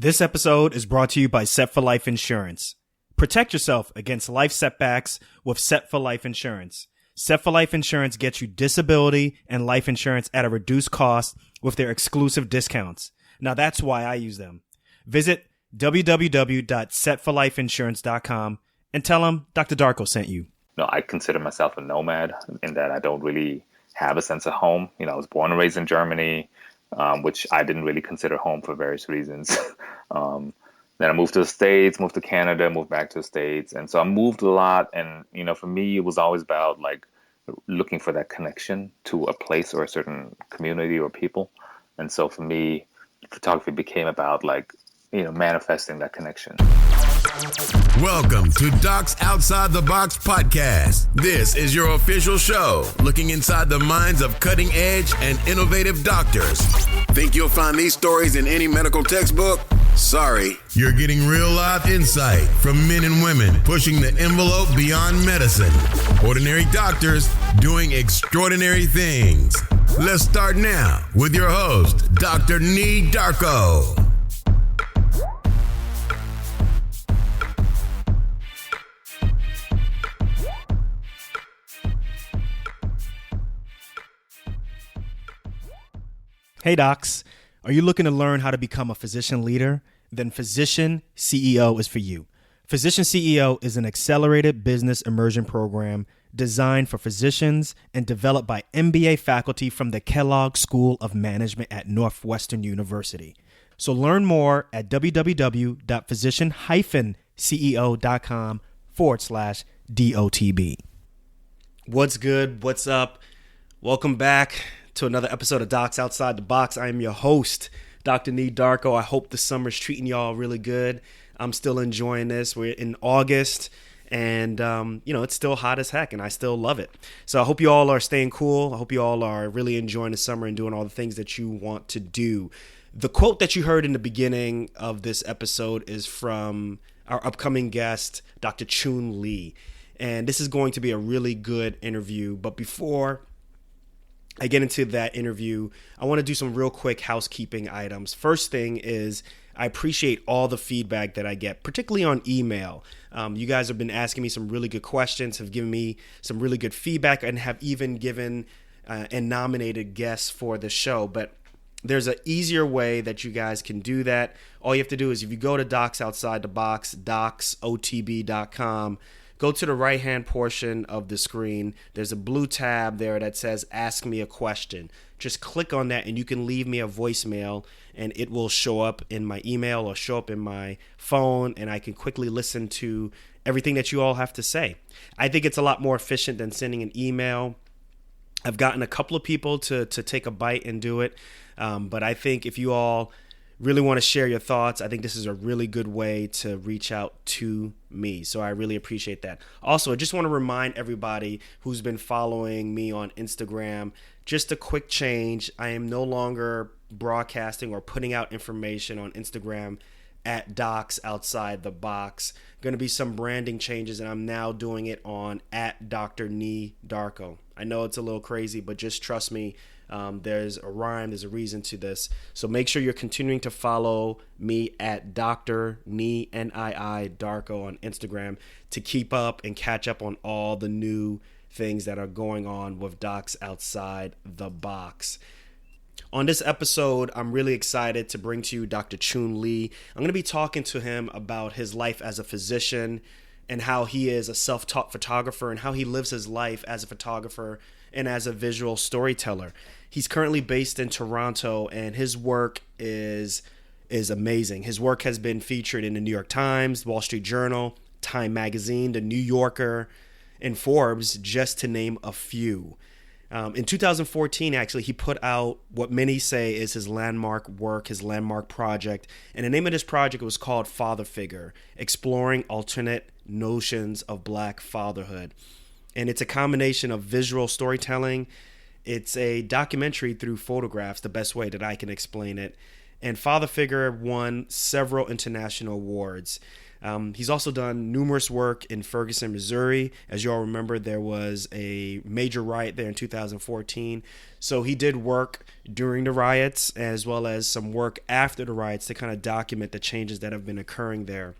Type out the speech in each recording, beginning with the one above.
This episode is brought to you by Set for Life Insurance. Protect yourself against life setbacks with Set for Life Insurance. Set for Life Insurance gets you disability and life insurance at a reduced cost with their exclusive discounts. Now that's why I use them. Visit www.setforlifeinsurance.com and tell them Dr. Darko sent you. No, I consider myself a nomad in that I don't really have a sense of home. You know, I was born and raised in Germany, which I didn't really consider home for various reasons. Then I moved to the States, moved to Canada, moved back to the States. And so I moved a lot. And, you know, for me, it was always about like looking for that connection to a place or a certain community or people. And so for me, photography became about like, you know, manifesting that connection. Welcome to Docs Outside the Box podcast. This is your official show, looking inside the minds of cutting-edge and innovative doctors. Think you'll find these stories in any medical textbook? Sorry, you're getting real life insight from men and women pushing the envelope beyond medicine. Ordinary doctors doing extraordinary things. Let's start now with your host, Dr. Nee Darko. Hey docs, are you looking to learn how to become a physician leader? Then Physician CEO is for you. Physician CEO is an accelerated business immersion program designed for physicians and developed by MBA faculty from the Kellogg School of Management at Northwestern University. So learn more at www.physician-ceo.com/DOTB. What's good? What's up? Welcome back to another episode of Docs Outside the Box. I am your host, Dr. Nee Darko. I hope the summer's treating y'all really good. I'm still enjoying this. We're in August, and it's still hot as heck, and I still love it. So I hope you all are staying cool. I hope you all are really enjoying the summer and doing all the things that you want to do. The quote that you heard in the beginning of this episode is from our upcoming guest, Dr. Zun Lee. And this is going to be a really good interview. But before I get into that interview, I want to do some real quick housekeeping items. First thing is I appreciate all the feedback that I get, particularly on email. You guys have been asking me some really good questions, have given me some really good feedback, and have even given and nominated guests for the show. But there's an easier way that you guys can do that. All you have to do is if you go to Docs Outside the Box, docsotb.com, go to the right-hand portion of the screen. There's a blue tab there that says Ask Me a Question. Just click on that and you can leave me a voicemail and it will show up in my email or show up in my phone and I can quickly listen to everything that you all have to say. I think it's a lot more efficient than sending an email. I've gotten a couple of people to take a bite and do it, but I think if you all really want to share your thoughts, I think this is a really good way to reach out to me. So I really appreciate that. Also, I just want to remind everybody who's been following me on Instagram, just a quick change. I am no longer broadcasting or putting out information on Instagram at Docs Outside the Box. Going to be some branding changes, and I'm now doing it on at Dr. Nee Darko. I know it's a little crazy, but just trust me. There's a rhyme, there's a reason to this. So make sure you're continuing to follow me at Dr. Nee, N-I-I, Darko on Instagram to keep up and catch up on all the new things that are going on with Docs Outside the Box. On this episode, I'm really excited to bring to you Dr. Zun Lee. I'm going to be talking to him about his life as a physician and how he is a self-taught photographer and how he lives his life as a photographer and as a visual storyteller. He's currently based in Toronto, and his work is amazing. His work has been featured in the New York Times, Wall Street Journal, Time Magazine, The New Yorker, and Forbes, just to name a few. In 2014, actually, he put out what many say is his landmark work, his landmark project. And the name of this project was called Father Figure, Exploring Alternate Notions of Black Fatherhood. And it's a combination of visual storytelling. It's a documentary through photographs, the best way that I can explain it. And Father Figure won several international awards. He's also done numerous work in Ferguson, Missouri. As you all remember, there was a major riot there in 2014. So he did work during the riots as well as some work after the riots to kind of document the changes that have been occurring there.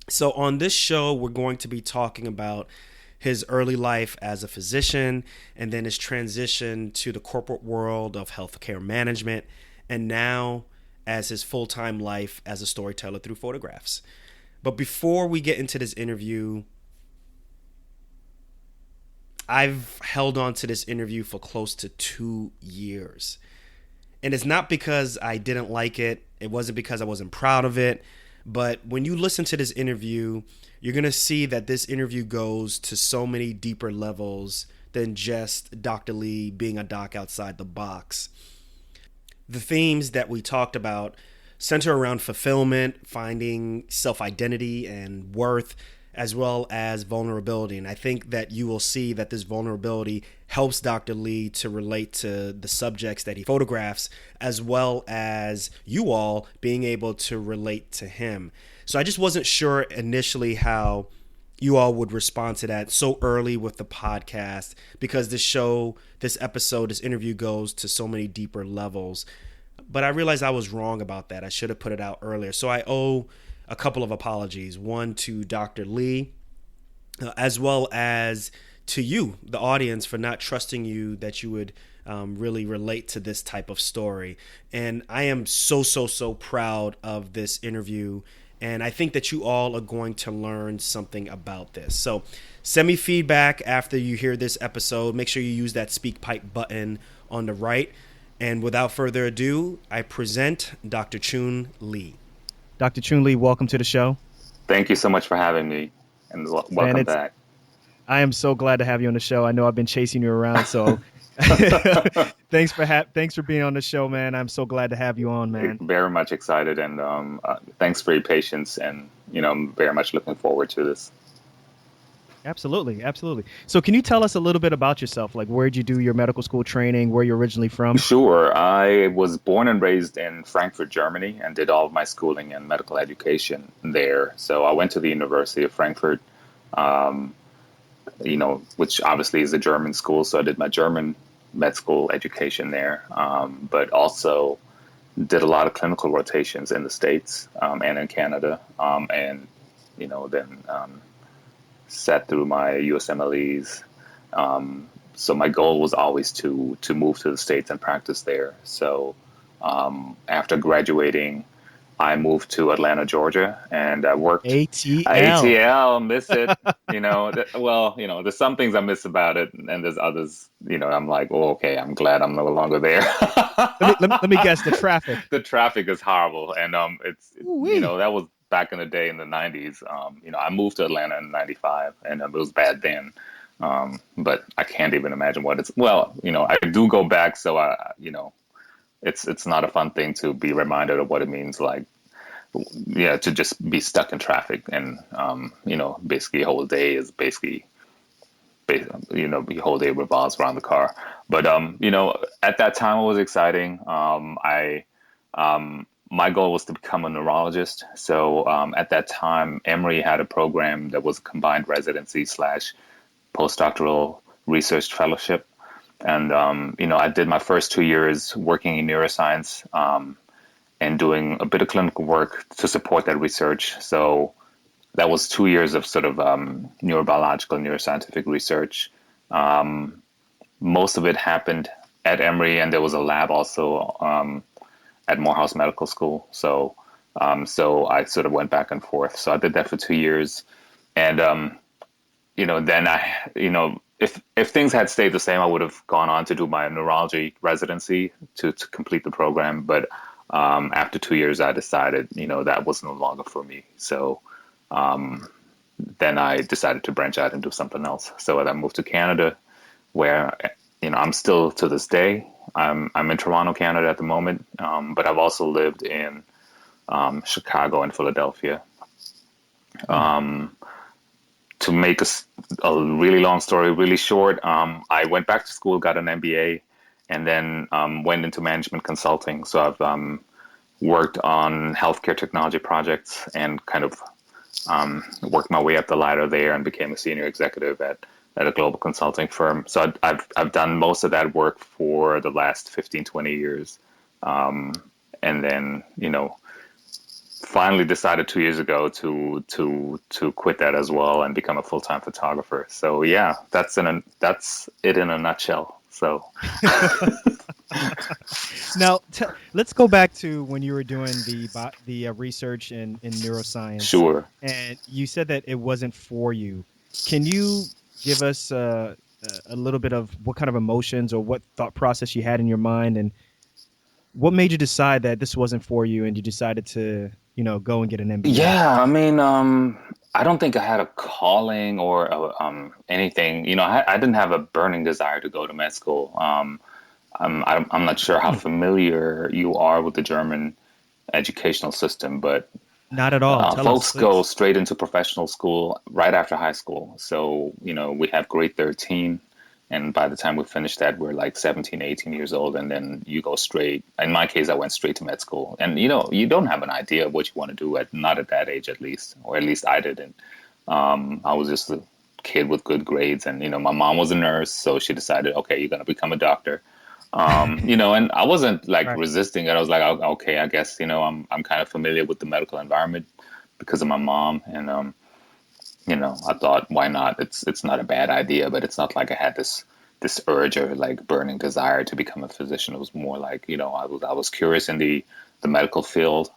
So on this show, we're going to be talking about his early life as a physician and then his transition to the corporate world of healthcare management, and now as his full-time life as a storyteller through photographs. But before we get into this interview, I've held on to this interview for close to 2 years. And it's not because I didn't like it. It wasn't because I wasn't proud of it. But when you listen to this interview, you're going to see that this interview goes to so many deeper levels than just Dr. Lee being a doc outside the box. The themes that we talked about center around fulfillment, finding self-identity and worth, as well as vulnerability. And I think that you will see that this vulnerability helps Dr. Lee to relate to the subjects that he photographs, as well as you all being able to relate to him. So I just wasn't sure initially how you all would respond to that so early with the podcast, because this episode, this interview goes to so many deeper levels. But I realized I was wrong about that. I should have put it out earlier. So I owe a couple of apologies. One to Dr. Lee, as well as to you, the audience, for not trusting you that you would really relate to this type of story. And I am so proud of this interview. And I think that you all are going to learn something about this. So send me feedback after you hear this episode. Make sure you use that speak pipe button on the right. And without further ado, I present Dr. Zun Lee. Dr. Zun Lee, welcome to the show. Thank you so much for having me, and welcome back. I am so glad to have you on the show. I know I've been chasing you around, so thanks for being on the show, man. I'm so glad to have you on, man. Very much excited, and thanks for your patience, and I'm very much looking forward to this. Absolutely. So can you tell us a little bit about yourself? Like, where did you do your medical school training? Where you're originally from? Sure. I was born and raised in Frankfurt, Germany, and did all of my schooling and medical education there. So I went to the University of Frankfurt, which obviously is a German school. So I did my German med school education there, but also did a lot of clinical rotations in the States and in Canada, and then sat through my USMLEs. So my goal was always to move to the States and practice there. So after graduating, I moved to Atlanta, Georgia, and I worked ATL. Miss it. There's some things I miss about it, and there's others. I'm like, oh, okay, I'm glad I'm no longer there. let me guess, the traffic. The traffic is horrible, and that was back in the day in the 90s. I moved to Atlanta in 95, and it was bad then. But I can't even imagine what it's. Well, I do go back, so it's not a fun thing to be reminded of what it means, like, to just be stuck in traffic, and basically your whole day is your whole day revolves around the car. But at that time it was exciting. My goal was to become a neurologist. So at that time, Emory had a program that was a combined residency / postdoctoral research fellowship. And, I did my first 2 years working in neuroscience and doing a bit of clinical work to support that research. So that was 2 years of sort of neurobiological, neuroscientific research. Most of it happened at Emory, and there was a lab also at Morehouse Medical School. So I sort of went back and forth. So I did that for 2 years. And, then if things had stayed the same, I would have gone on to do my neurology residency to complete the program. But after 2 years, I decided, that was no longer for me. So then I decided to branch out and do something else. So I moved to Canada, where, I'm still to this day. I'm in Toronto, Canada at the moment, but I've also lived in Chicago and Philadelphia. To make a really long story really short, I went back to school, got an MBA, and then went into management consulting. So I've worked on healthcare technology projects and kind of worked my way up the ladder there and became a senior executive at a global consulting firm. So I've done most of that work for the last 15, 20 years. And then, finally decided 2 years ago to quit that as well and become a full-time photographer. So yeah, that's it in a nutshell. So Now, let's go back to when you were doing the research in neuroscience. sure. And you said that it wasn't for you. Can you give us a little bit of what kind of emotions or what thought process you had in your mind, and what made you decide that this wasn't for you and you decided to, go and get an MBA? Yeah, I mean, I don't think I had a calling or anything. I didn't have a burning desire to go to med school. I'm not sure how familiar you are with the German educational system, but Not at all. Tell us, folks go please. straight into professional school right after high school. So, we have grade 13. And by the time we finish that, we're like 17, 18 years old. And then you go straight. In my case, I went straight to med school. And, you don't have an idea of what you want to do, not at that age, at least, or at least I didn't. I was just a kid with good grades. And, my mom was a nurse. So she decided, okay, you're going to become a doctor. And I wasn't like Right. resisting it. I was like, okay, I guess, I'm kind of familiar with the medical environment because of my mom. And, I thought, why not? It's not a bad idea, but it's not like I had this urge or like burning desire to become a physician. It was more like, I was curious in the medical field,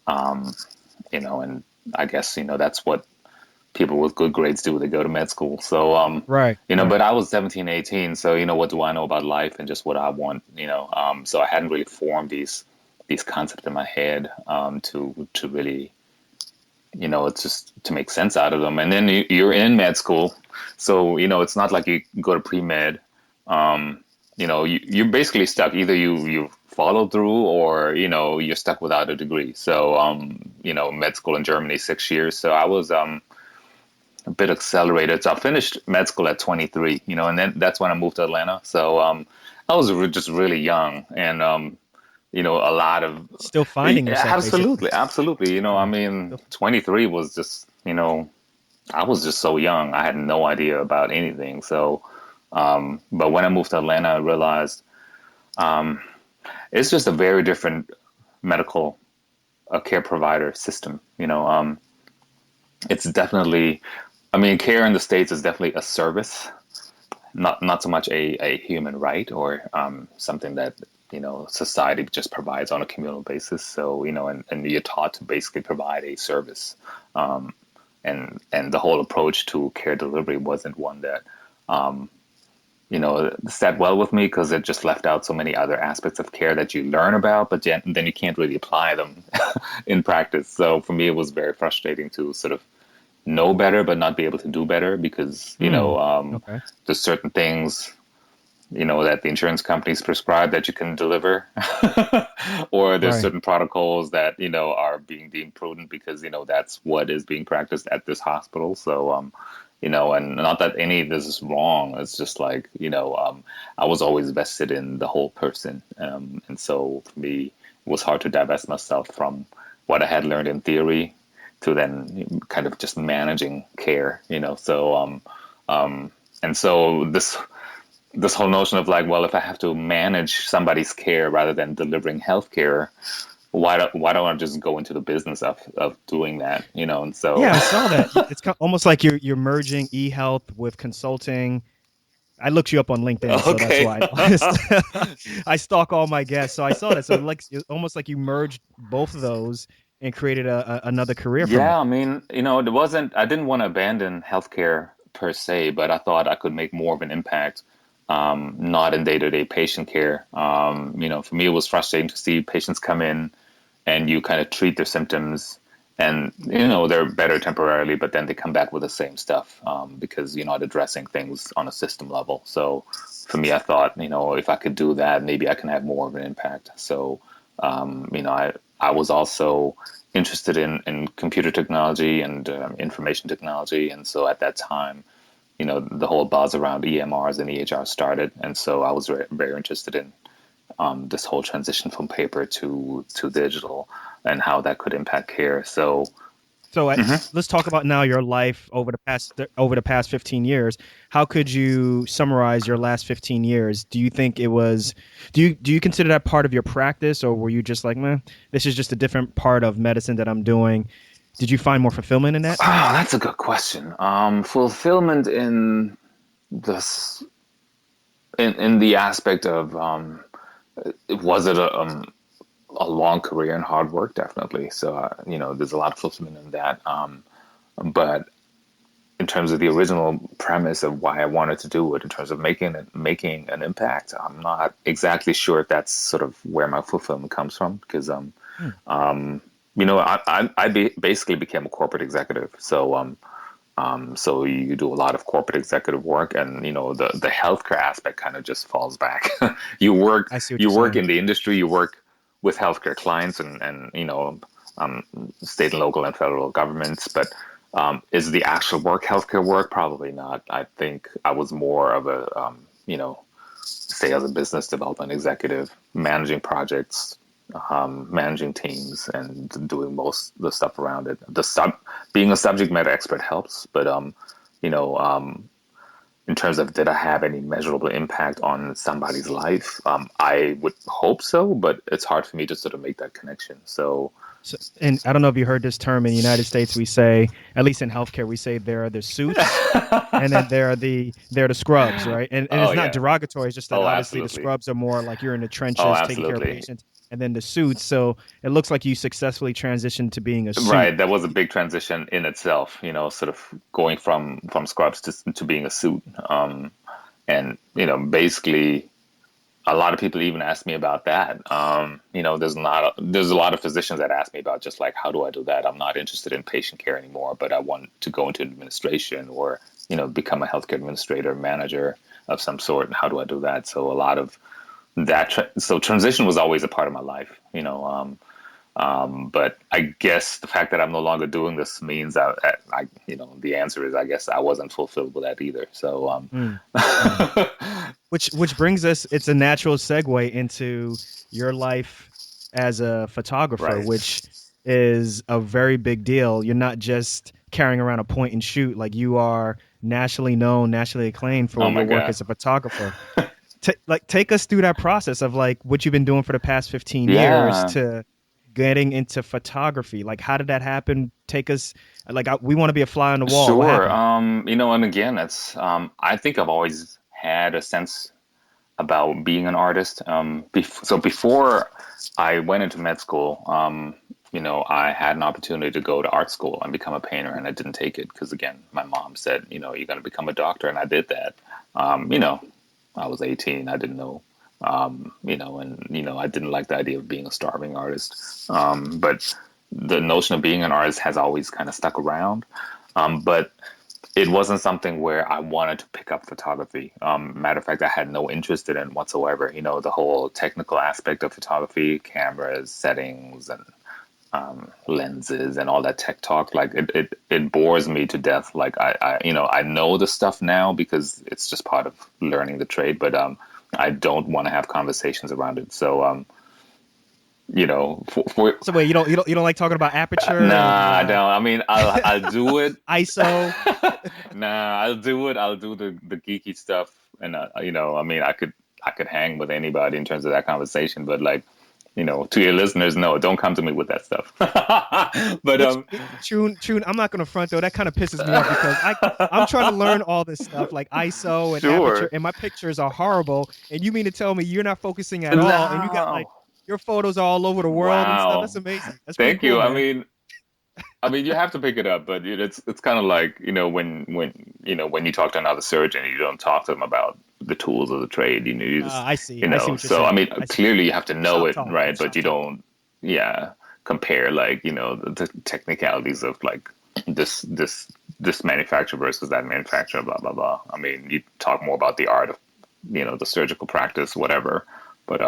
and I guess, that's what people with good grades do. They go to med school. So, Right. Right. but I was 17, 18. So, what do I know about life and just what I want, so I hadn't really formed these concepts in my head, to really, it's just to make sense out of them. And then you're in med school. So, it's not like you go to pre-med. You're basically stuck. Either you follow through or, you're stuck without a degree. So, med school in Germany, 6 years. So I was a bit accelerated. So I finished med school at 23, and then that's when I moved to Atlanta. So I was just really young and, a lot of Still finding yourself. absolutely, Basically. absolutely. I mean, 23 was just, I was just so young. I had no idea about anything. So, but when I moved to Atlanta, I realized it's just a very different medical care provider system. It's definitely, I mean, care in the States is definitely a service, not so much a human right or something that society just provides on a communal basis. So and you're taught to basically provide a service, and the whole approach to care delivery wasn't one that sat well with me because it just left out so many other aspects of care that you learn about, but then you can't really apply them in practice. So for me, it was very frustrating to sort of know better but not be able to do better because Okay. there's certain things that the insurance companies prescribe that you can deliver, or there's Right. certain protocols that are being deemed prudent because that's what is being practiced at this hospital. So and not that any of this is wrong. It's just like I was always vested in the whole person, and so for me, it was hard to divest myself from what I had learned in theory to then kind of just managing care. So and so this whole notion of like, well, if I have to manage somebody's care rather than delivering healthcare, why don't I just go into the business of doing that? And so Yeah, I saw that. It's almost like you're merging e-health with consulting. I looked you up on LinkedIn, so that's okay. why I stalk all my guests. So I saw that. So like it's almost like you merged both of those and created another career from Yeah, it. I mean, I didn't want to abandon healthcare per se, but I thought I could make more of an impact, not in day-to-day patient care. For me, it was frustrating to see patients come in and you kind of treat their symptoms and, they're better temporarily, but then they come back with the same stuff, because you're not addressing things on a system level. So for me, I thought, if I could do that, maybe I can have more of an impact. So, I was also interested in computer technology and information technology. And so at that time, the whole buzz around EMRs and EHR started. And so I was very, very interested in this whole transition from paper to digital and how that could impact care. So So let's talk about now your life over the past 15 years. How could you summarize your last 15 years? Do you think it was? Do you consider that part of your practice, or were you just like, man, this is just a different part of medicine that I'm doing? Did you find more fulfillment in that? Oh, that's a good question. Fulfillment in this, in the aspect of, was it a long career and hard work? Definitely. So, there's a lot of fulfillment in that. But in terms of the original premise of why I wanted to do it, in terms of making an impact, I'm not exactly sure if that's sort of where my fulfillment comes from, because basically became a corporate executive. So you do a lot of corporate executive work, and the healthcare aspect kind of just falls back. You work I see what you you're work saying. in the industry, you work with healthcare clients and state and local and federal governments, but is the actual work healthcare work? Probably not. I think I was more of a sales and business development executive, managing projects, managing teams, and doing most of the stuff around it. Being a subject matter expert helps, but in terms of did I have any measurable impact on somebody's life, I would hope so, but it's hard for me to sort of make that connection. So, and I don't know if you heard this term in the United States. We say, at least in healthcare, we say there are the suits, and then there are the scrubs, right? And Oh it's not yeah. derogatory. It's just that Oh, obviously the absolutely. scrubs are more like you're in the Oh, trenches taking care of absolutely. patients, and then the suits. So it looks like you successfully transitioned to being a suit. Right. That was a big transition in itself, sort of going from scrubs to being a suit. And, basically a lot of people even ask me about that. There's a lot of physicians that ask me about just like, how do I do that? I'm not interested in patient care anymore, but I want to go into administration or, become a healthcare administrator, manager of some sort. And how do I do that? So a lot of that. So transition was always a part of my life, but I guess the fact that I'm no longer doing this means the answer is, I guess I wasn't fulfilled with that either. So, Mm, mm. Which brings us. It's a natural segue into your life as a photographer, right. which is a very big deal. You're not just carrying around a point and shoot. Like you are nationally known, nationally acclaimed for Oh my your work God. as a photographer. Take us through that process of like what you've been doing for the past 15 years Yeah, to getting into photography. Like, how did that happen? Take us, we want to be a fly on the wall. What sure. happened? And again, it's, I think I've always had a sense about being an artist. So before I went into med school, I had an opportunity to go to art school and become a painter, and I didn't take it because, again, my mom said, you're going to become a doctor, and I did that. I was 18, I didn't know, I didn't like the idea of being a starving artist. But the notion of being an artist has always kind of stuck around. But it wasn't something where I wanted to pick up photography. Matter of fact, I had no interest in it whatsoever. The whole technical aspect of photography, cameras, settings, and lenses, and all that tech talk. Like it bores me to death. Like I know the stuff now because it's just part of learning the trade. But I don't want to have conversations around it. So So wait, you don't like talking about aperture and nah, I don't. I mean, I'll do it. ISO? Nah, I'll do it. I'll do the geeky stuff, and I mean, I could hang with anybody in terms of that conversation, but like, to your listeners, no, don't come to me with that stuff. But Which True, I'm not gonna front though. That kind of pisses me off because I'm trying to learn all this stuff like ISO and aperture, sure, and my pictures are horrible. And you mean to tell me you're not focusing at all, and you got like no, your photos are all over the world and stuff? That's wow, amazing. That's pretty thank cool, you. I man. mean, you have to pick it up, but it's kind of like when you talk to another surgeon, you don't talk to them about the tools of the trade. You just I see. I see what you're So I saying. mean, I see. clearly you have to know Shop it, talk. right? But Shop you talk. don't, yeah, compare like the technicalities of like this manufacturer versus that manufacturer, blah blah blah. I mean, you talk more about the art of the surgical practice, whatever. But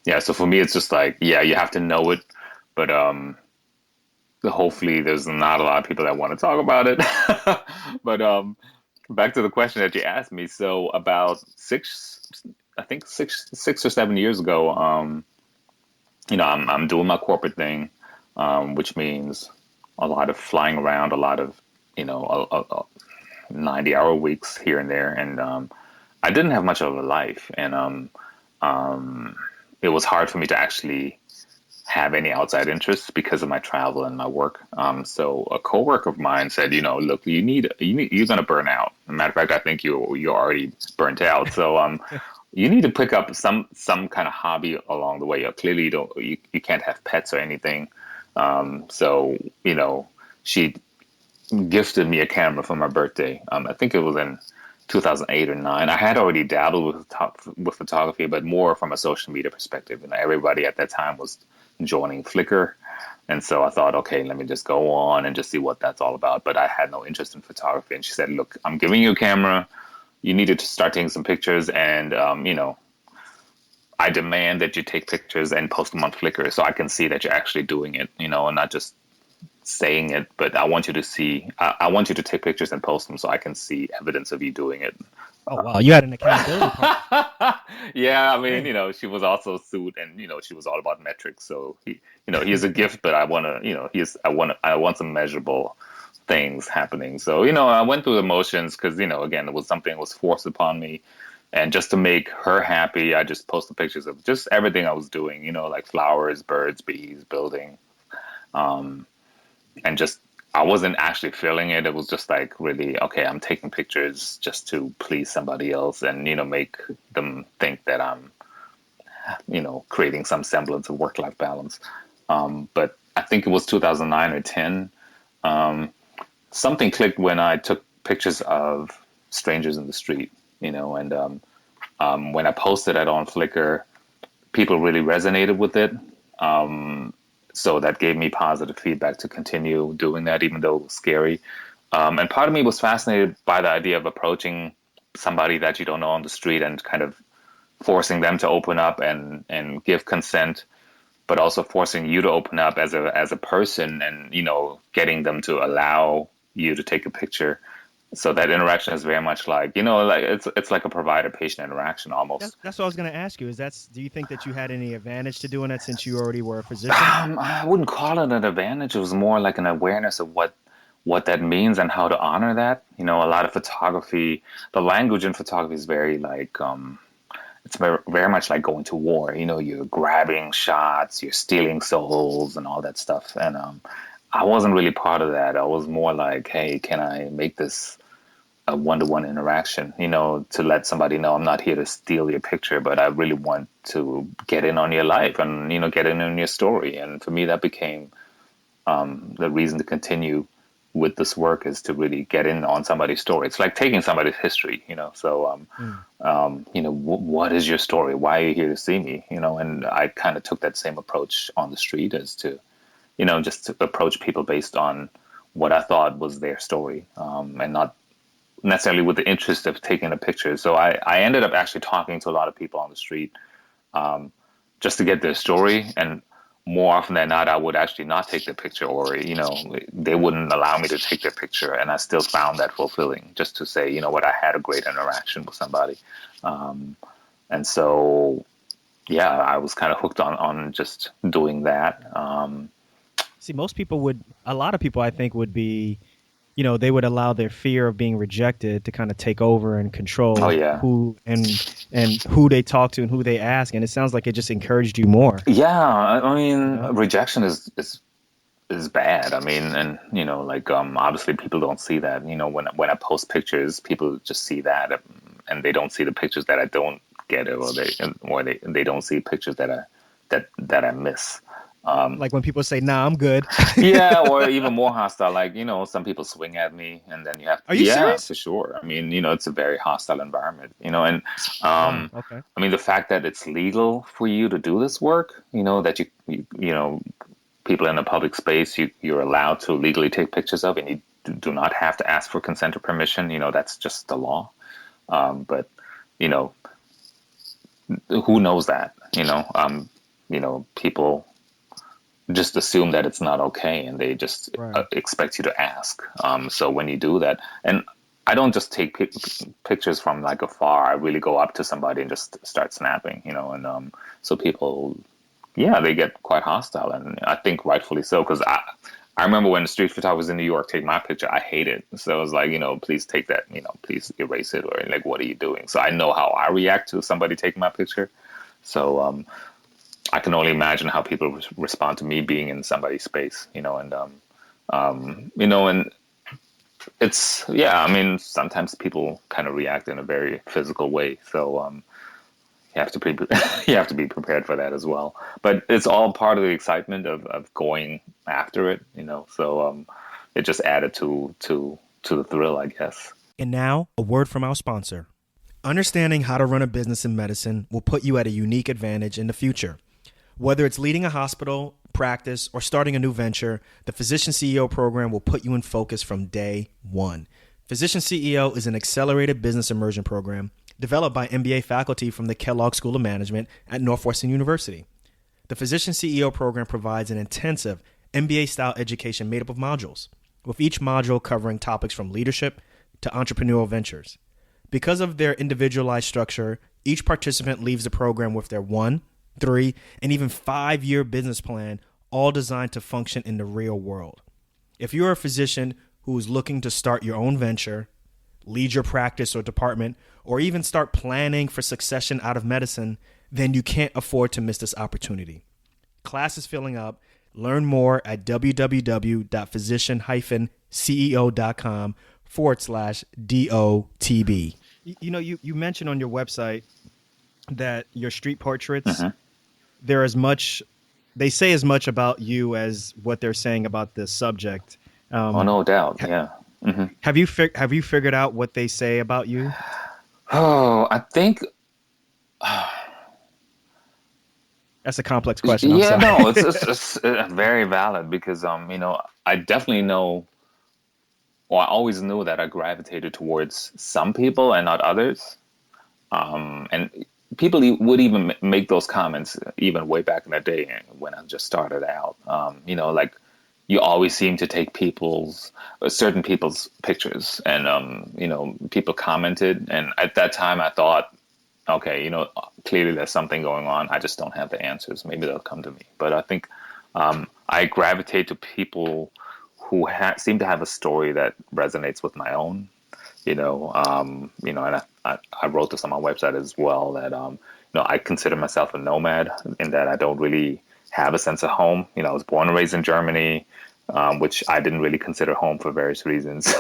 yeah. So for me, it's just like, yeah, you have to know it, but hopefully there's not a lot of people that want to talk about it. But back to the question that you asked me. So about I think 6 or 7 years ago, I'm doing my corporate thing, which means a lot of flying around, a lot of, 90-hour weeks here and there. And I didn't have much of a life. And it was hard for me to actually have any outside interests because of my travel and my work. So a coworker of mine said, look, you're going to burn out. As a matter of fact, I think you're already burnt out. So you need to pick up some kind of hobby along the way. Clearly, you can't have pets or anything. So she gifted me a camera for my birthday. I think it was in 2008 or 9. I had already dabbled with photography, but more from a social media perspective. Everybody at that time was joining Flickr. And so I thought, okay, let me just go on and just see what that's all about. But I had no interest in photography. And she said, look, I'm giving you a camera. You needed to start taking some pictures. And, I demand that you take pictures and post them on Flickr so I can see that you're actually doing it, and not just saying it, but I want you to see, I want you to take pictures and post them so I can see evidence of you doing it. Oh, wow. You had an accountability part. Yeah, I mean, she was also sued, and she was all about metrics. So he's a gift, but I want to, I want some measurable things happening. So I went through the motions because again, it was something that was forced upon me, and just to make her happy, I just posted pictures of just everything I was doing. Like flowers, birds, bees, building, and just. I wasn't actually feeling it. It was just like really, okay, I'm taking pictures just to please somebody else and, make them think that I'm, creating some semblance of work-life balance. But I think it was 2009 or 10. Something clicked when I took pictures of strangers in the street, and when I posted it on Flickr, people really resonated with it. So that gave me positive feedback to continue doing that, even though it was scary. And part of me was fascinated by the idea of approaching somebody that you don't know on the street and kind of forcing them to open up and give consent, but also forcing you to open up as a person and, getting them to allow you to take a picture. So that interaction is very much like, like it's like a provider-patient interaction almost. That's what I was going to ask you. Do you think that you had any advantage to doing that since you already were a physician? I wouldn't call it an advantage. It was more like an awareness of what that means and how to honor that. A lot of photography, the language in photography is very like, it's very, very much like going to war. You're grabbing shots, you're stealing souls and all that stuff. And I wasn't really part of that. I was more like, hey, can I make this a one-to-one interaction, to let somebody know I'm not here to steal your picture, but I really want to get in on your life and, get in on your story. And for me, that became the reason to continue with this work, is to really get in on somebody's story. It's like taking somebody's history, so, what is your story? Why are you here to see me? And I kind of took that same approach on the street, as to, just to approach people based on what I thought was their story, and not necessarily with the interest of taking a picture. So I ended up actually talking to a lot of people on the street, just to get their story. And more often than not, I would actually not take the picture, or, they wouldn't allow me to take their picture. And I still found that fulfilling, just to say, I had a great interaction with somebody. And so, yeah, I was kind of hooked on just doing that. See, a lot of people I think would be, they would allow their fear of being rejected to kind of take over and control who they talk to and who they ask. And it sounds like it just encouraged you more. Yeah, I mean, rejection is bad. I mean, and obviously people don't see that. When I post pictures, people just see that, and they don't see the pictures that I don't get, or they don't see pictures that I miss. Like when people say, "Nah, I'm good." Yeah, or even more hostile. Like, some people swing at me, and then you have to. Are you serious? For sure. I mean, it's a very hostile environment. And Okay. I mean, the fact that it's legal for you to do this work, that you people in a public space, you're allowed to legally take pictures of, and you do not have to ask for consent or permission. That's just the law. But who knows that? People just assume that it's not okay, and they just expect you to ask. So when you do that, and I don't just take pictures from like afar, I really go up to somebody and just start snapping, and so people, they get quite hostile, and I think rightfully so, because I I remember when the street photographers in New York take my picture, I hate it. So I was like, please take that, please erase it, or like, what are you doing? So I know how I react to somebody taking my picture. So I can only imagine how people respond to me being in somebody's space, and it's, yeah, I mean, sometimes people kind of react in a very physical way. So you have to be you have to be prepared for that as well. But it's all part of the excitement of going after it, So it just added to the thrill, I guess. And now, a word from our sponsor. Understanding how to run a business in medicine will put you at a unique advantage in the future. Whether it's leading a hospital, practice, or starting a new venture, the Physician CEO program will put you in focus from day one. Physician CEO is an accelerated business immersion program developed by MBA faculty from the Kellogg School of Management at Northwestern University. The Physician CEO program provides an intensive MBA-style education made up of modules, with each module covering topics from leadership to entrepreneurial ventures. Because of their individualized structure, each participant leaves the program with their 1, 3, and even 5-year business plan, all designed to function in the real world. If you're a physician who is looking to start your own venture, lead your practice or department, or even start planning for succession out of medicine, then you can't afford to miss this opportunity. Class is filling up. Learn more at www.physician-ceo.com/DOTB. You mentioned on your website that your street portraits, they're they say as much about you as what they're saying about the subject. Oh, no doubt. Yeah. Have you figured out what they say about you? Oh, I think. That's a complex question. Yeah, I'm sorry. no, it's very valid because I definitely know, or I always knew that I gravitated towards some people and not others. And people would even make those comments even way back in the day when I just started out. Like, you always seem to take certain people's pictures, and people commented, and at that time I thought, okay, clearly there's something going on. I just don't have the answers. Maybe they'll come to me. But I think I gravitate to people who seem to have a story that resonates with my own. And I wrote this on my website as well that I consider myself a nomad in that I don't really have a sense of home. I was born and raised in Germany, which I didn't really consider home for various reasons.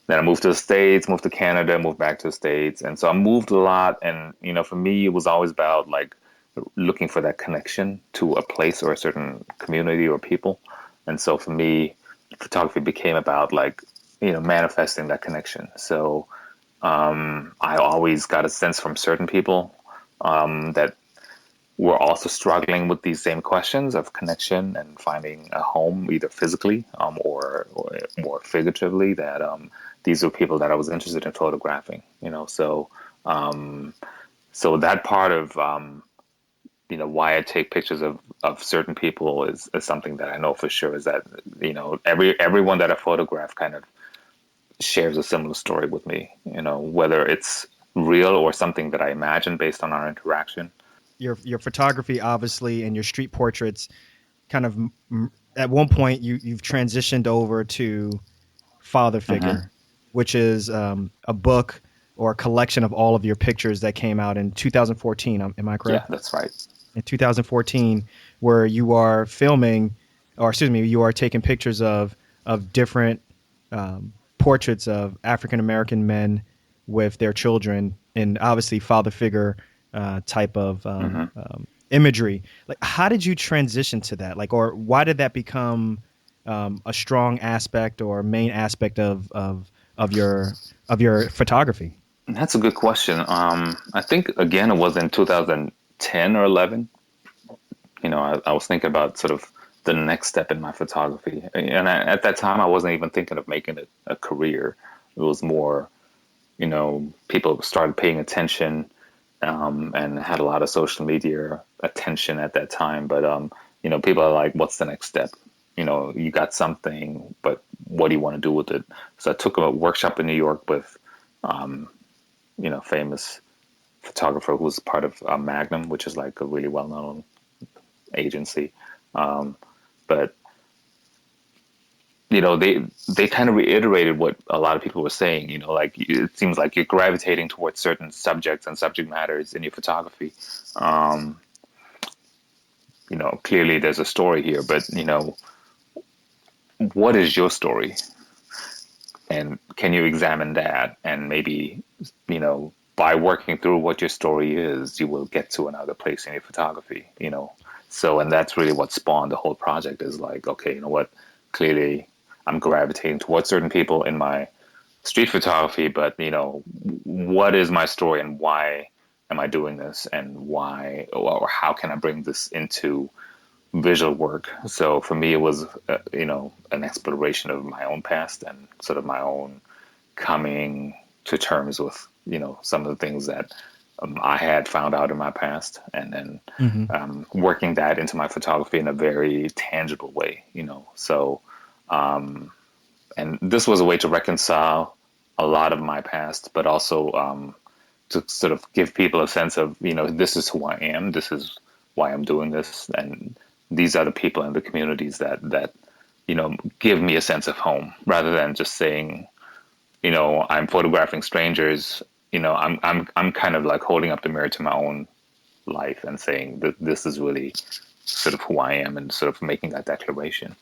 Then I moved to the States, moved to Canada, moved back to the States. And so I moved a lot. And, for me, it was always about like looking for that connection to a place or a certain community or people. And so for me, photography became about like, manifesting that connection. So I always got a sense from certain people that were also struggling with these same questions of connection and finding a home, either physically or more figuratively, that these were people that I was interested in photographing, so that part of, why I take pictures of certain people is something that I know for sure is that, everyone that I photograph kind of shares a similar story with me, whether it's real or something that I imagine based on our interaction. Your photography, obviously, and your street portraits kind of, at one point you've transitioned over to Father Figure, which is a book or a collection of all of your pictures that came out in 2014. Am I correct? Yeah, that's right. In 2014, where you are filming, or excuse me, you are taking pictures of different portraits of African American men with their children, and obviously Father Figure type of imagery. Like, how did you transition to that? Like, or why did that become a strong aspect or main aspect of your photography? That's a good question. I think again it was in 2010 or 11. I was thinking about sort of the next step in my photography, and at that time I wasn't even thinking of making it a career. It was more, people started paying attention. And had a lot of social media attention at that time. But, people are like, what's the next step? You got something, but what do you want to do with it? So I took a workshop in New York with, famous photographer who was part of Magnum, which is like a really well-known agency. But they kind of reiterated what a lot of people were saying. Like it seems like you're gravitating towards certain subjects and subject matters in your photography. Um, Clearly there's a story here, but what is your story? And can you examine that? And maybe, by working through what your story is, you will get to another place in your photography. So, and that's really what spawned the whole project is like, okay, you know what? Clearly I'm gravitating towards certain people in my street photography, but, what is my story and why am I doing this and why, or how can I bring this into visual work? So for me, it was, an exploration of my own past and sort of my own coming to terms with, some of the things that I had found out in my past, and then working that into my photography in a very tangible way. So, and this was a way to reconcile a lot of my past, but also to sort of give people a sense of, this is who I am, this is why I'm doing this, and these are the people in the communities that give me a sense of home, rather than just saying, I'm photographing strangers. I'm kind of like holding up the mirror to my own life and saying that this is really sort of who I am, and sort of making that declaration.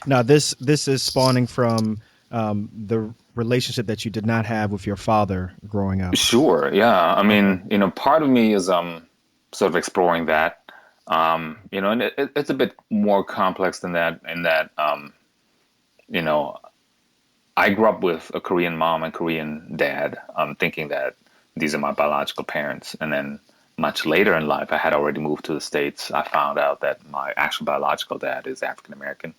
Now, this is spawning from the relationship that you did not have with your father growing up. Sure. Yeah. I mean, part of me is sort of exploring that. And it's a bit more complex than that, in that, I grew up with a Korean mom and Korean dad, thinking that these are my biological parents. And then much later in life, I had already moved to the States. I found out that my actual biological dad is African American.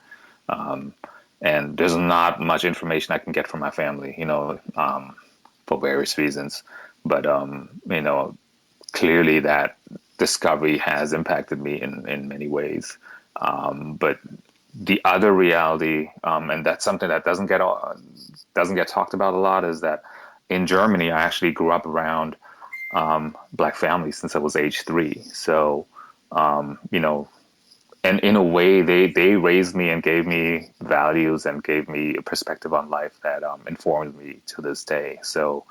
And there's not much information I can get from my family, for various reasons. But, clearly that discovery has impacted me in many ways. But the other reality, and that's something that doesn't get talked about a lot, is that in Germany, I actually grew up around Black families since I was age 3. So, and in a way, they raised me and gave me values and gave me a perspective on life that informed me to this day. So,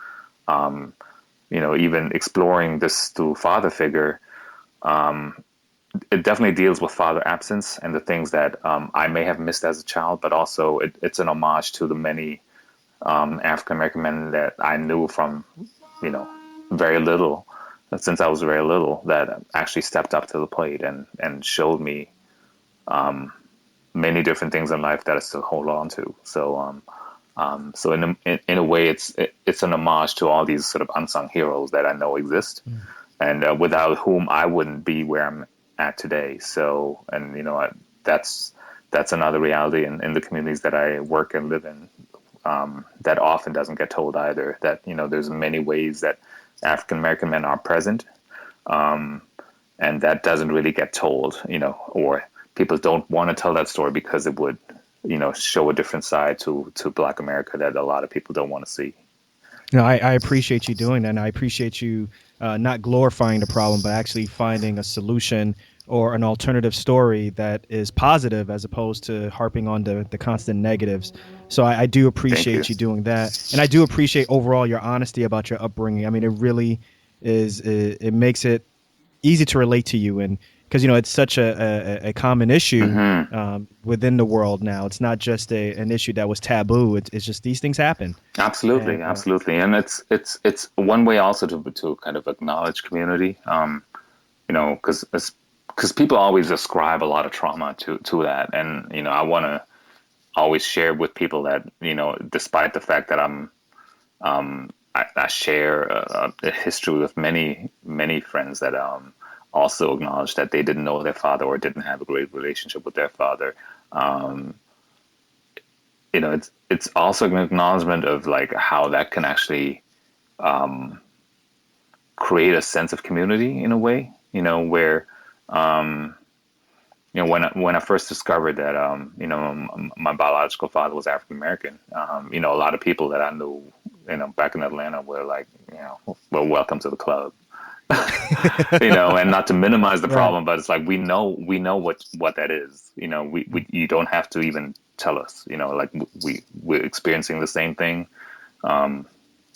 even exploring this through father figure, it definitely deals with father absence and the things that I may have missed as a child, but also it's an homage to the many African American men that I knew from, very little, since I was very little, that actually stepped up to the plate and showed me many different things in life that I still hold on to. So, so in a way, it's an homage to all these sort of unsung heroes that I know exist, and without whom I wouldn't be where I'm at today. So, and that's another reality in the communities that I work and live in, that often doesn't get told either. That there's many ways that African American men are present, and that doesn't really get told. Or people don't want to tell that story because it would, show a different side to Black America that a lot of people don't want to see. I appreciate you doing that, and I appreciate you not glorifying the problem, but actually finding a solution or an alternative story that is positive, as opposed to harping on the constant negatives. So I do appreciate you doing that. And I do appreciate overall your honesty about your upbringing. I mean, it really is, it makes it easy to relate to you. And because, it's such a common issue within the world now. It's not just an issue that was taboo. It's just these things happen. Absolutely. Absolutely. And it's one way also to kind of acknowledge community, because people always ascribe a lot of trauma to that. And, I want to always share with people that, despite the fact that I share a history with many, many friends that also acknowledge that they didn't know their father or didn't have a great relationship with their father. It's also an acknowledgement of like how that can actually create a sense of community in a way, where when I first discovered that my biological father was African American, a lot of people that I knew, back in Atlanta were like, well, welcome to the club. And not to minimize the problem, but it's like we know what that is. You don't have to even tell us, like we're experiencing the same thing.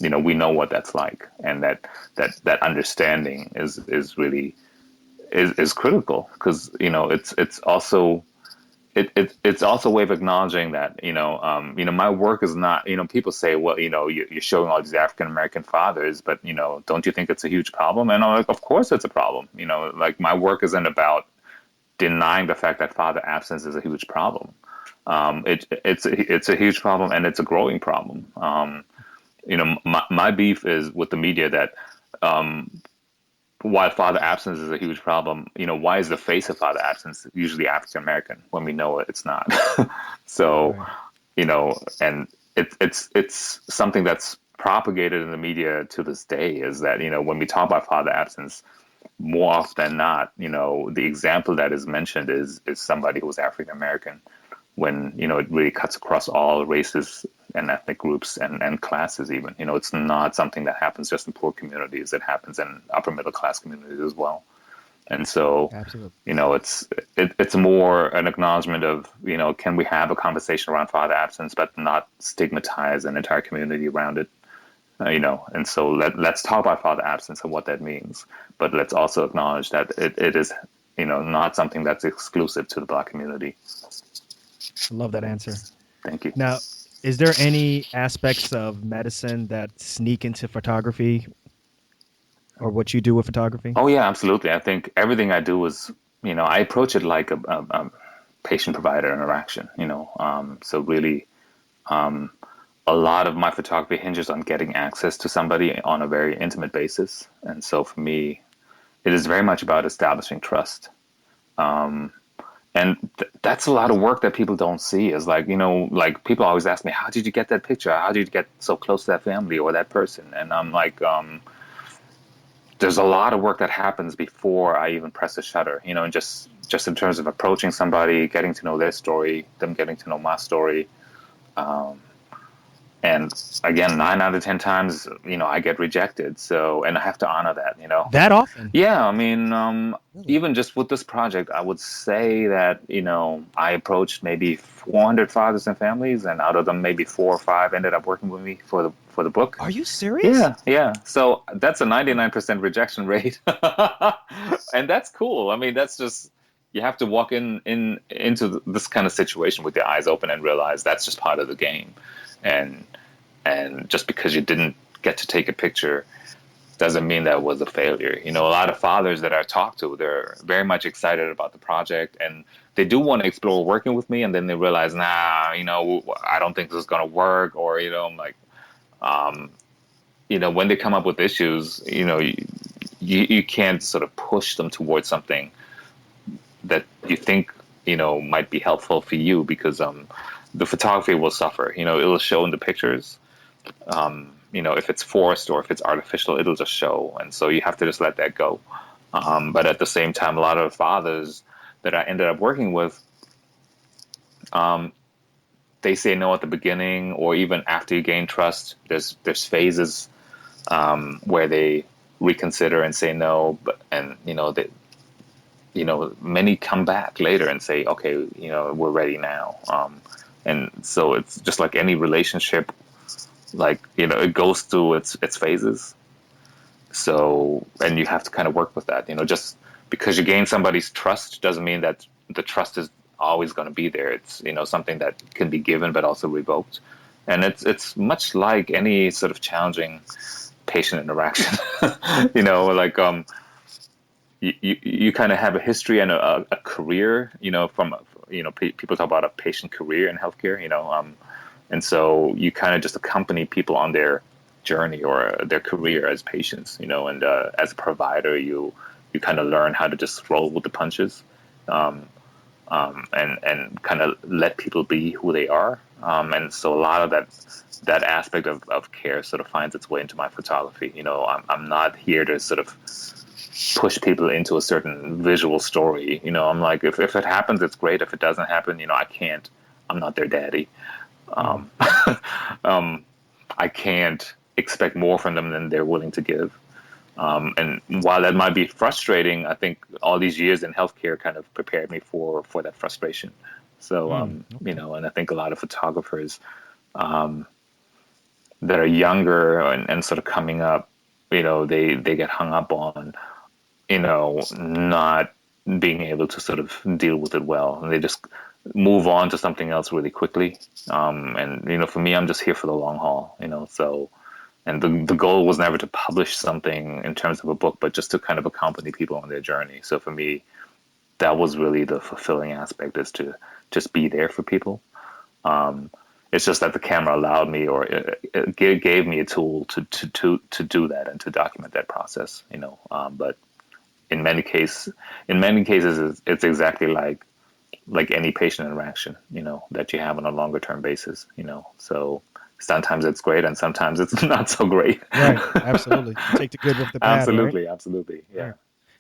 We know what that's like, and that understanding is really is critical, because it's also it's also a way of acknowledging that my work is not, people say, well, you're showing all these African American fathers, but don't you think it's a huge problem? And I'm like, of course it's a problem. Like, my work isn't about denying the fact that father absence is a huge problem. It's a huge problem, and it's a growing problem. My beef is with the media that, while father absence is a huge problem, why is the face of father absence usually African American when we know it's not? So, and it's something that's propagated in the media to this day, is that, when we talk about father absence, more often than not, the example that is mentioned is somebody who was African American, when, it really cuts across all races and ethnic groups and classes even. It's not something that happens just in poor communities. It happens in upper middle class communities as well. And so, Absolutely. It's more an acknowledgement of, can we have a conversation around father absence, but not stigmatize an entire community around it? And so let's talk about father absence and what that means. But let's also acknowledge that it is, not something that's exclusive to the Black community. I love that answer. Thank you. Now, is there any aspects of medicine that sneak into photography, or what you do with photography? Oh yeah, absolutely. I think everything I do is, I approach it like a patient-provider interaction. So really, a lot of my photography hinges on getting access to somebody on a very intimate basis, and so for me, it is very much about establishing trust. And that's a lot of work that people don't see. Is like, like, people always ask me, how did you get that picture? How did you get so close to that family or that person? And I'm like, there's a lot of work that happens before I even press the shutter, and just in terms of approaching somebody, getting to know their story, them getting to know my story. And again, 9 out of 10 times, I get rejected. So, and I have to honor that, That often? Yeah, I mean, Really? even just with this project, I would say that, I approached maybe 400 fathers and families, and out of them, maybe 4 or 5 ended up working with me for the book. Are you serious? Yeah. So that's a 99% rejection rate. And that's cool. I mean, that's just, you have to walk into this kind of situation with your eyes open and realize that's just part of the game. And just because you didn't get to take a picture doesn't mean that was a failure. A lot of fathers that I talk to, they're very much excited about the project, and they do want to explore working with me, and then they realize, I don't think this is going to work, or, I'm like, when they come up with issues, you can't sort of push them towards something that you think, might be helpful for you, because the photography will suffer. It'll show in the pictures. If it's forced or if it's artificial, it'll just show. And so you have to just let that go. But at the same time, a lot of fathers that I ended up working with, they say no at the beginning, or even after you gain trust, there's phases where they reconsider and say no. Many come back later and say, okay, we're ready now. And so it's just like any relationship, like, it goes through its phases. So, and you have to kind of work with that. Just because you gain somebody's trust doesn't mean that the trust is always going to be there. It's, something that can be given but also revoked. And it's much like any sort of challenging patient interaction. You kind of have a history and a career, people talk about a patient career in healthcare, and so you kind of just accompany people on their journey or their career as patients, and as a provider, you kind of learn how to just roll with the punches, and kind of let people be who they are. And so a lot of that aspect of care sort of finds its way into my photography. I'm not here to sort of push people into a certain visual story. I'm like, if it happens, it's great. If it doesn't happen, I can't. I'm not their daddy. I can't expect more from them than they're willing to give. And while that might be frustrating, I think all these years in healthcare kind of prepared me for that frustration. So, Okay. and I think a lot of photographers that are younger and sort of coming up, they get hung up on, not being able to sort of deal with it well, and they just move on to something else really quickly. And for me, I'm just here for the long haul, so. And the goal was never to publish something in terms of a book, but just to kind of accompany people on their journey. So for me, that was really the fulfilling aspect, is to just be there for people. It's just that the camera allowed me, or it gave me a tool to do that and to document that process. But in many cases, it's exactly like any patient interaction, that you have on a longer term basis. So sometimes it's great and sometimes it's not so great. Right. Absolutely. Take the good with the bad, right? Absolutely. Yeah. Right.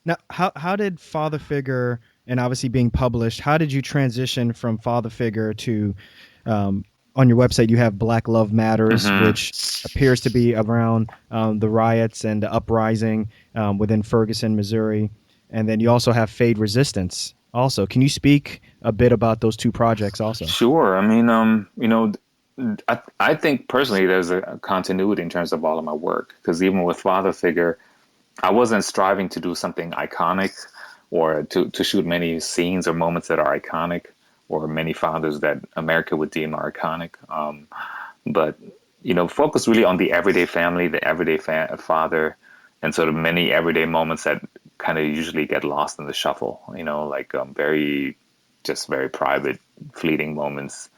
Now, how did Father Figure, and obviously being published, how did you transition from Father Figure to, on your website, you have Black Love Matters, which appears to be around the riots and the uprising within Ferguson, Missouri. And then you also have Fade Resistance also. Can you speak a bit about those two projects also? Sure. I mean, I think personally there's a continuity in terms of all of my work, because even with Father Figure, I wasn't striving to do something iconic or to shoot many scenes or moments that are iconic, or many fathers that America would deem are iconic. But, focus really on the everyday family, the everyday father, and sort of many everyday moments that kind of usually get lost in the shuffle, like very private, fleeting moments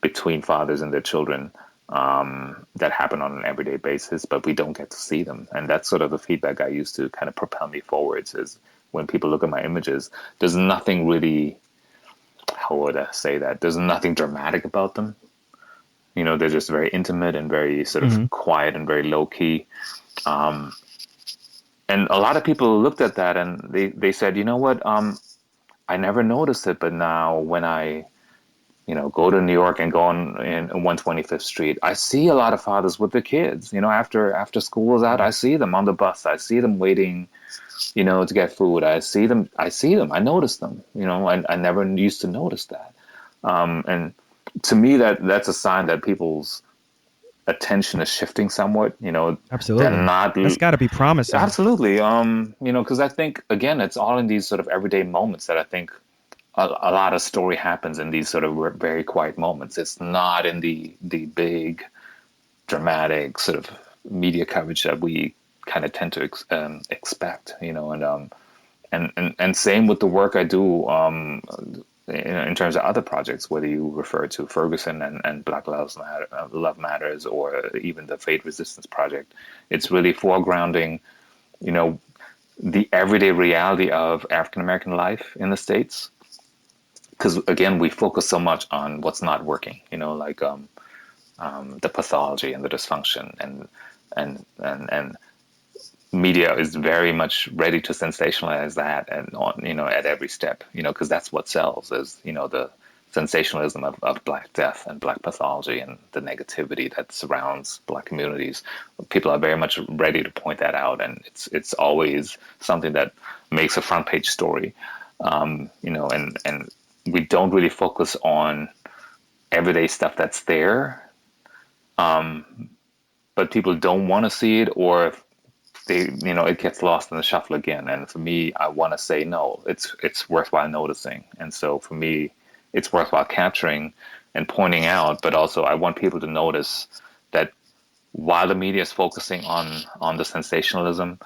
between fathers and their children that happen on an everyday basis, but we don't get to see them. And that's sort of the feedback I use to kind of propel me forwards, is when people look at my images, there's nothing really, how would I say that? There's nothing dramatic about them. They're just very intimate and very sort of quiet and very low key. And a lot of people looked at that and they said, you know what? I never noticed it, but now when I go to New York and go on in 125th Street, I see a lot of fathers with their kids. After school is out, I see them on the bus. I see them waiting, to get food. I see them. I notice them. I never used to notice that. And to me, that's a sign that people's attention is shifting somewhat. Absolutely. That's got to be promising. Absolutely. Because I think, again, it's all in these sort of everyday moments that I think a lot of story happens in these sort of very quiet moments. It's not in the big, dramatic sort of media coverage that we kind of tend to expect, and same with the work I do in terms of other projects, whether you refer to Ferguson and Black Love Matters, or even the Fade Resistance project. It's really foregrounding, the everyday reality of African American life in the States. Because again, we focus so much on what's not working, like the pathology and the dysfunction, and media is very much ready to sensationalize that, and at every step, because that's what sells, is the sensationalism of Black death and Black pathology and the negativity that surrounds Black communities. People are very much ready to point that out, and it's always something that makes a front page story, and we don't really focus on everyday stuff that's there, but people don't want to see it, or it gets lost in the shuffle again. And for me, I want to say, no, it's worthwhile noticing. And so for me, it's worthwhile capturing and pointing out, but also I want people to notice that while the media is focusing on the sensationalism,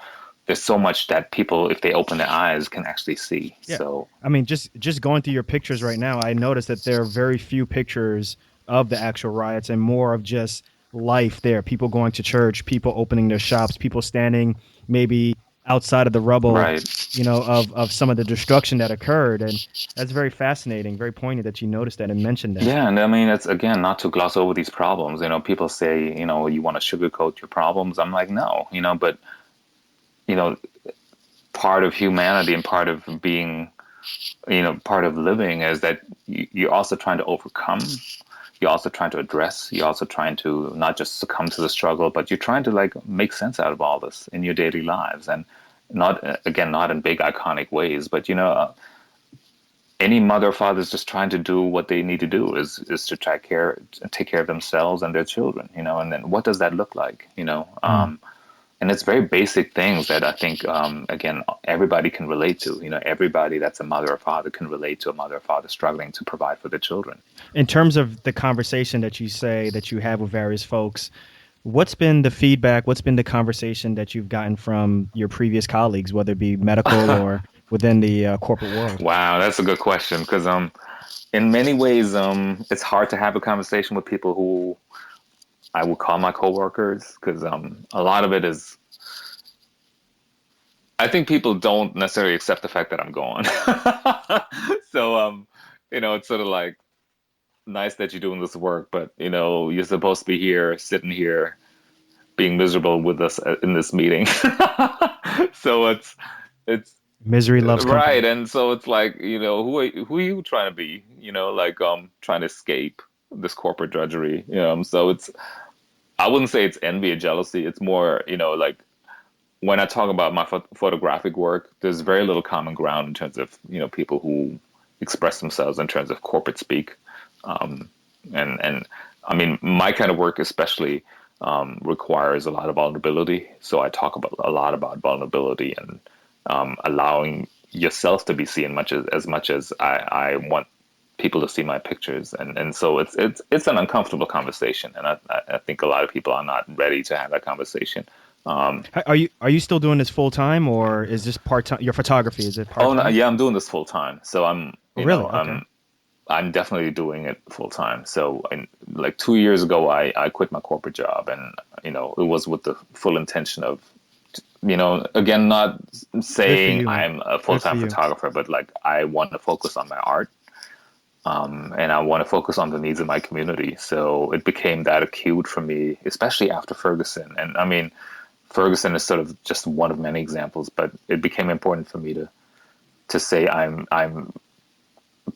there's so much that people, if they open their eyes, can actually see. Yeah. So, I mean, just going through your pictures right now, I noticed that there are very few pictures of the actual riots and more of just life there. People going to church, people opening their shops, people standing maybe outside of the rubble, right. Of some of the destruction that occurred. And that's very fascinating, very poignant that you noticed that and mentioned that. Yeah, and I mean, it's, again, not to gloss over these problems. People say, you want to sugarcoat your problems. I'm like, no, but part of humanity and part of being, part of living is that you're also trying to overcome. You're also trying to address. You're also trying to not just succumb to the struggle, but you're trying to make sense out of all this in your daily lives, and not in big iconic ways, but any mother or father is just trying to do what they need to do is to take care of themselves and their children, and then what does that look like, and it's very basic things that I think, again, everybody can relate to. Everybody that's a mother or father can relate to a mother or father struggling to provide for their children. In terms of the conversation that you say that you have with various folks, what's been the feedback? What's been the conversation that you've gotten from your previous colleagues, whether it be medical or within the corporate world? Wow, that's a good question, because in many ways, it's hard to have a conversation with people who I would call my coworkers, because a lot of it is, I think people don't necessarily accept the fact that I'm gone. So, it's sort of like, nice that you're doing this work, but you're supposed to be here, sitting here, being miserable with us in this meeting. So it's misery loves company. Right, and so it's like, who are you trying to be? Trying to escape this corporate drudgery. So I wouldn't say it's envy or jealousy. It's more, like, when I talk about my photographic work, there's very little common ground in terms of people who express themselves in terms of corporate speak. And I mean, my kind of work especially requires a lot of vulnerability. So I talk a lot about vulnerability and allowing yourself to be seen as much as I want people to see my pictures. And so it's an uncomfortable conversation. And I think a lot of people are not ready to have that conversation. Are you still doing this full time, or is this part time? Your photography, is it part time? Oh, no, yeah, I'm doing this full time. So really? Okay. I'm definitely doing it full time. So, like 2 years ago, I quit my corporate job, and it was with the full intention of, again, not saying I'm a full-time photographer, but like I want to focus on my art, and I want to focus on the needs of my community. So it became that acute for me, especially after Ferguson. And I mean, Ferguson is sort of just one of many examples, but it became important for me to say I'm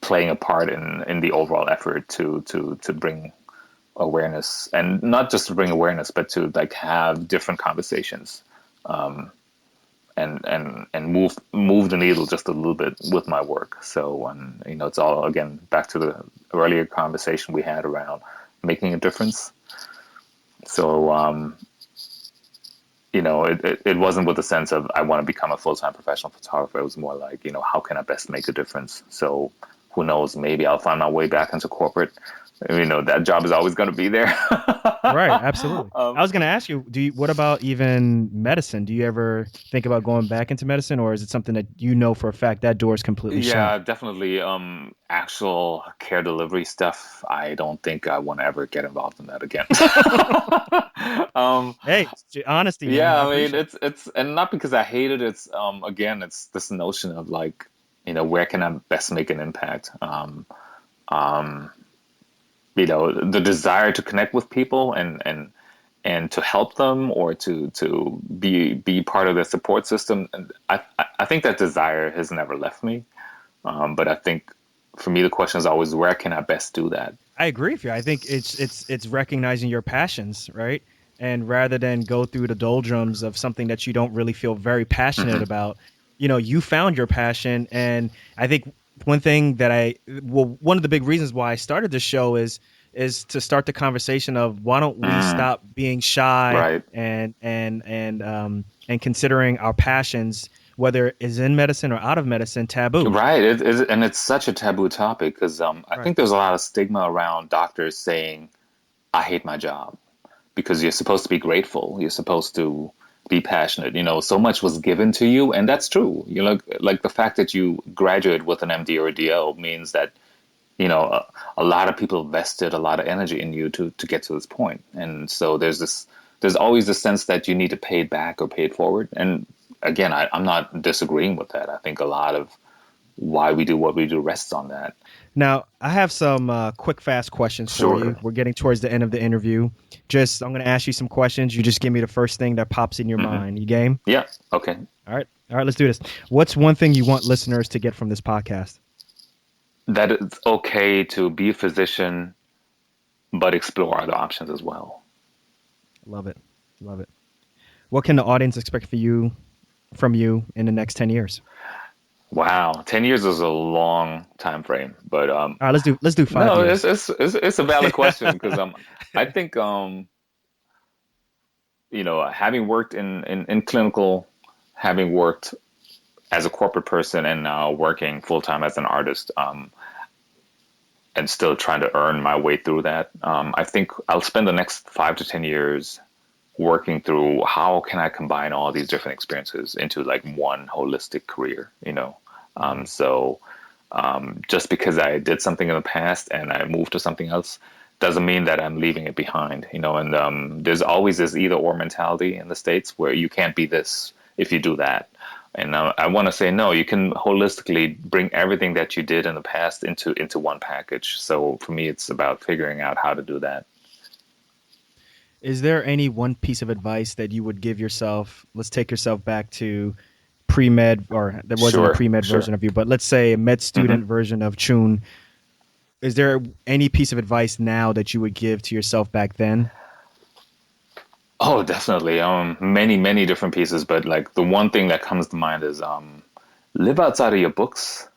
playing a part in the overall effort to bring awareness, and not just to bring awareness, but to like have different conversations, and move the needle just a little bit with my work. So, it's all, again, back to the earlier conversation we had around making a difference. So, it wasn't with the sense of I want to become a full-time professional photographer. It was more like, how can I best make a difference? So who knows, maybe I'll find my way back into corporate. That job is always going to be there. Right, absolutely. I was going to ask you, what about even medicine? Do you ever think about going back into medicine, or is it something that for a fact that door is completely shut? Yeah, definitely. Actual care delivery stuff, I don't think I want to ever get involved in that again. Hey, honesty. Yeah, man. I mean, it's and not because I hate it. It's again, it's this notion of like, where can I best make an impact? The desire to connect with people and to help them, or to be part of their support system. And I think that desire has never left me. But I think for me, the question is always, where can I best do that? I agree with you. I think it's recognizing your passions, right? And rather than go through the doldrums of something that you don't really feel very passionate about, you found your passion. And I think one thing that one of the big reasons why I started this show is to start the conversation of why don't we stop being shy, right, and considering our passions, whether it's in medicine or out of medicine, taboo. Right. And it's such a taboo topic because I think there's a lot of stigma around doctors saying, I hate my job, because you're supposed to be grateful. You're supposed to be passionate. So much was given to you. And that's true. Like the fact that you graduate with an MD or a DL means that, a lot of people invested a lot of energy in you to get to this point. And so there's always this sense that you need to pay it back or pay it forward. And again, I'm not disagreeing with that. I think a lot of why we do what we do rests on that. Now, I have some quick, fast questions for you. We're getting towards the end of the interview. I'm going to ask you some questions. You just give me the first thing that pops in your mind. You game? Yeah. Okay. All right, let's do this. What's one thing you want listeners to get from this podcast? That it's okay to be a physician, but explore other options as well. Love it. What can the audience expect from you in the next 10 years? Wow, 10 years is a long time frame, but All right, let's do 5 no, years. it's a valid question because I think having worked in clinical, having worked as a corporate person and now working full time as an artist, and still trying to earn my way through that, I think I'll spend the next 5 to 10 years working through how can I combine all these different experiences into like one holistic career, so just because I did something in the past and I moved to something else doesn't mean that I'm leaving it behind, and there's always this either or mentality in the States where you can't be this if you do that. And I want to say, no, you can holistically bring everything that you did in the past into one package. So for me, it's about figuring out how to do that. Is there any one piece of advice that you would give yourself? Let's take yourself back to pre-med, or there wasn't a pre-med version of you, but let's say a med student version of Chun. Is there any piece of advice now that you would give to yourself back then? Oh, definitely. Many different pieces, but like the one thing that comes to mind is live outside of your books.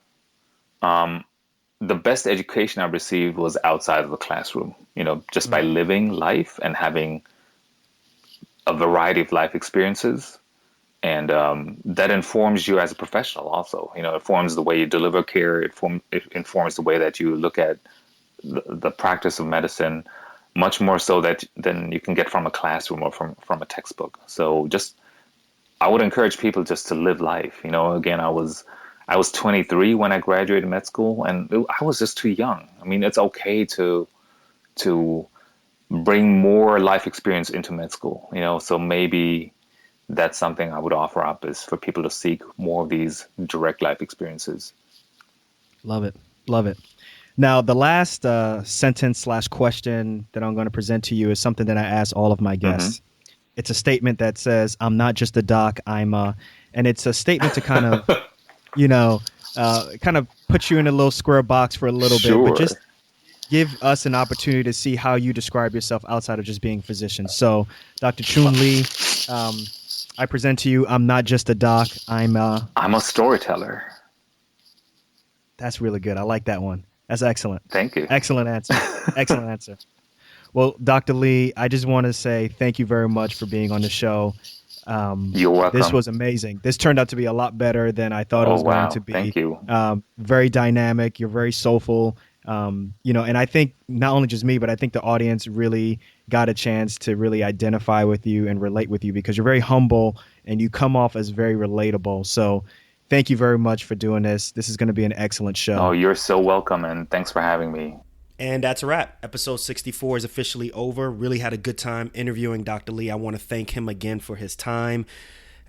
The best education I received was outside of the classroom, just by living life and having a variety of life experiences. And that informs you as a professional also. It forms the way you deliver care. It informs the way that you look at the practice of medicine, much more so than you can get from a classroom or from a textbook. So I would encourage people just to live life. Again, I was 23 when I graduated med school, and I was just too young. I mean, it's okay to bring more life experience into med school. So maybe that's something I would offer up, is for people to seek more of these direct life experiences. Love it. Love it. Now, the last sentence/question that I'm going to present to you is something that I ask all of my guests. It's a statement that says, "I'm not just a doc, I'm a," and it's a statement to kind of, kind of put you in a little square box for a little bit, but just give us an opportunity to see how you describe yourself outside of just being a physician. So, Dr. Zun Lee, I present to you, I'm not just a doc, I'm a storyteller. That's really good. I like that one. That's excellent. Thank you. Excellent answer. Excellent answer. Well, Dr. Lee, I just want to say thank you very much for being on the show. You're welcome. This was amazing. This turned out to be a lot better than I thought it was going to be. Thank you. Very dynamic. You're very soulful. And I think not only just me, but I think the audience really got a chance to really identify with you and relate with you, because you're very humble and you come off as very relatable. So thank you very much for doing this. This is going to be an excellent show. Oh, you're so welcome, and thanks for having me. And that's a wrap. Episode 64 is officially over. Really had a good time interviewing Dr. Lee. I want to thank him again for his time,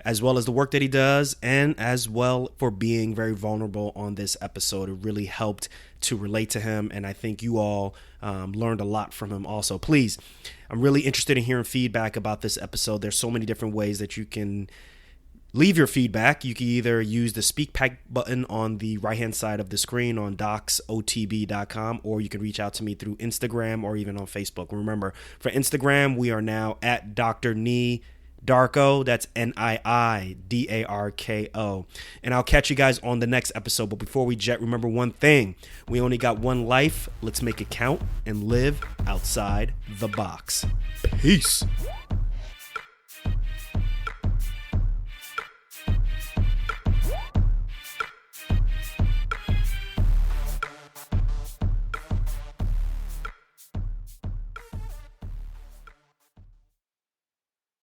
as well as the work that he does, and as well for being very vulnerable on this episode. It really helped to relate to him, and I think you all learned a lot from him also. Please, I'm really interested in hearing feedback about this episode. There's so many different ways that you can leave your feedback. You can either use the speak pack button on the right-hand side of the screen on docsotb.com, or you can reach out to me through Instagram or even on Facebook. Remember, for Instagram, we are now at Dr. Nee Darko. That's NIIDARKO. And I'll catch you guys on the next episode. But before we jet, remember one thing. We only got one life. Let's make it count and live outside the box. Peace.